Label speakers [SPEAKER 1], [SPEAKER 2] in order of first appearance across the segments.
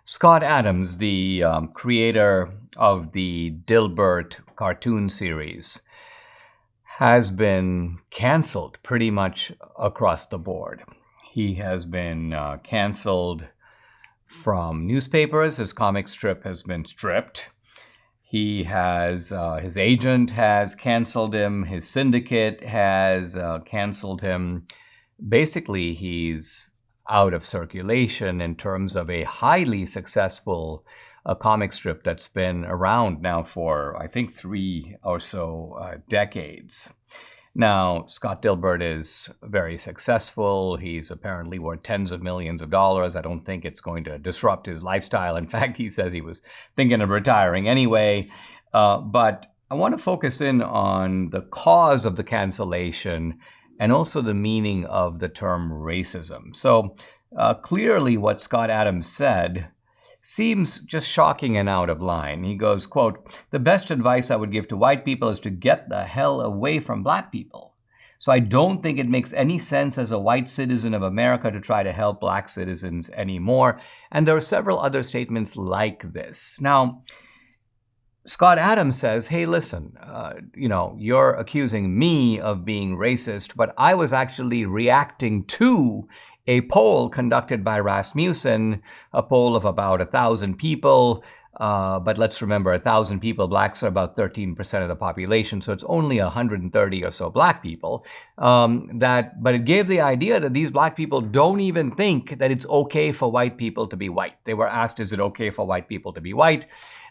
[SPEAKER 1] Scott Adams, the creator of the Dilbert cartoon series, has been canceled pretty much across the board. He has been canceled from newspapers. His comic strip has been stripped. He has, his agent has canceled him. His syndicate has canceled him. Basically, he's out of circulation in terms of a highly successful comic strip that's been around now for, I think, 3 or so decades. Now, Scott Dilbert is very successful. He's apparently worth tens of millions of dollars. I don't think it's going to disrupt his lifestyle. In fact, he says he was thinking of retiring anyway. But I want to focus in on the cause of the cancellation and also the meaning of the term racism. So clearly what Scott Adams said seems just shocking and out of line. He goes, quote, "The best advice I would give to white people is to get the hell away from black people. So I don't think it makes any sense as a white citizen of America to try to help black citizens anymore." And there are several other statements like this. Now, Scott Adams says, hey, listen, you're accusing me of being racist, but I was actually reacting to a poll conducted by Rasmussen, a poll of about 1,000 people. But let's remember, 1,000 people, blacks are about 13% of the population, so it's only 130 or so black people. But it gave the idea that these black people don't even think that it's okay for white people to be white. They were asked, is it okay for white people to be white?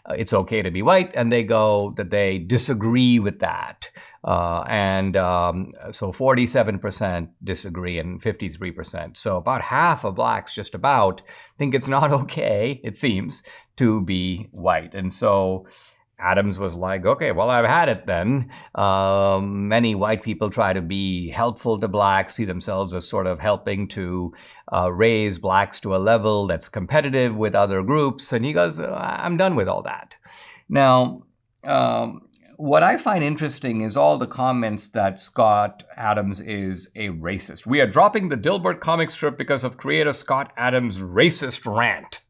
[SPEAKER 1] It's okay to be white, and they go that they disagree with that. So 47% disagree and 53%. So about half of blacks, just about, think it's not okay, it seems, to be white. And so Adams was like, okay, well, I've had it then. Many white people try to be helpful to blacks, see themselves as sort of helping to raise blacks to a level that's competitive with other groups. And he goes, I'm done with all that. Now, what I find interesting is all the comments that Scott Adams is a racist. We are dropping the Dilbert comic strip because of creator Scott Adams' racist rant.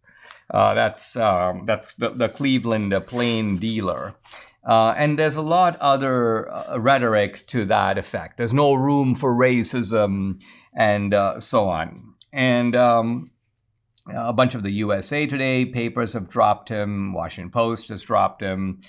[SPEAKER 1] That's the Cleveland Plain Dealer. And there's a lot other rhetoric to that effect. There's no room for racism and so on. And a bunch of the USA Today papers have dropped him. Washington Post has dropped him.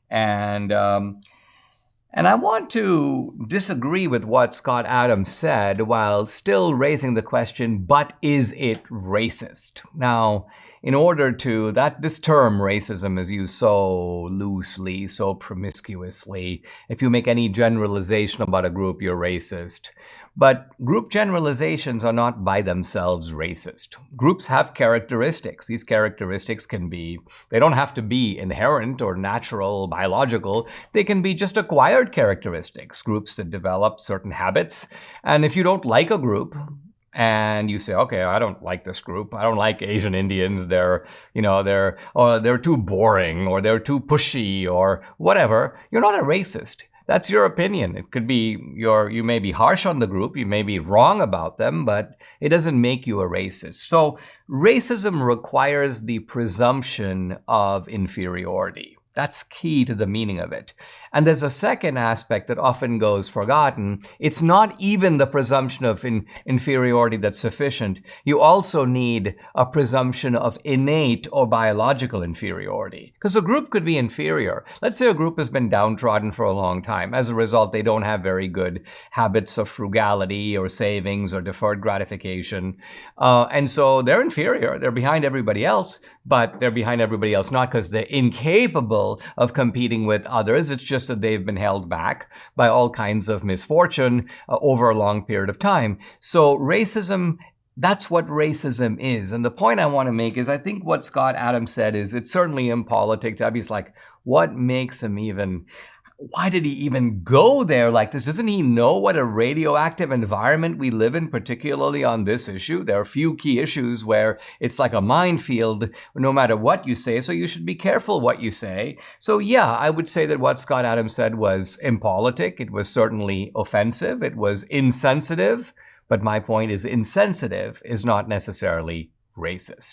[SPEAKER 1] And I want to disagree with what Scott Adams said while still raising the question, but is it racist? Now, in order to, this term racism is used so loosely, so promiscuously. If you make any generalization about a group, you're racist. But group generalizations are not by themselves racist. Groups have characteristics. These characteristics can be, they don't have to be inherent or natural, biological. They can be just acquired characteristics, groups that develop certain habits. And if you don't like a group, and you say, okay, I don't like this group. I don't like Asian Indians. They're too boring, or they're too pushy, or whatever. You're not a racist. That's your opinion. It could be you may be harsh on the group, you may be wrong about them, but it doesn't make you a racist. So racism requires the presumption of inferiority. That's key to the meaning of it. And there's a second aspect that often goes forgotten. It's not even the presumption of inferiority that's sufficient. You also need a presumption of innate or biological inferiority. Because a group could be inferior. Let's say a group has been downtrodden for a long time. As a result, they don't have very good habits of frugality or savings or deferred gratification. And so they're inferior. They're behind everybody else, but they're behind everybody else not because they're incapable of competing with others. It's just that they've been held back by all kinds of misfortune over a long period of time. So racism, that's what racism is. And the point I want to make is I think what Scott Adams said is it's certainly impolitic to be like, what makes him even... Why did he even go there like this? Doesn't he know what a radioactive environment we live in, particularly on this issue? There are a few key issues where it's like a minefield no matter what you say, so you should be careful what you say. So yeah, I would say that what Scott Adams said was impolitic. It was certainly offensive. It was insensitive. But my point is insensitive is not necessarily racist.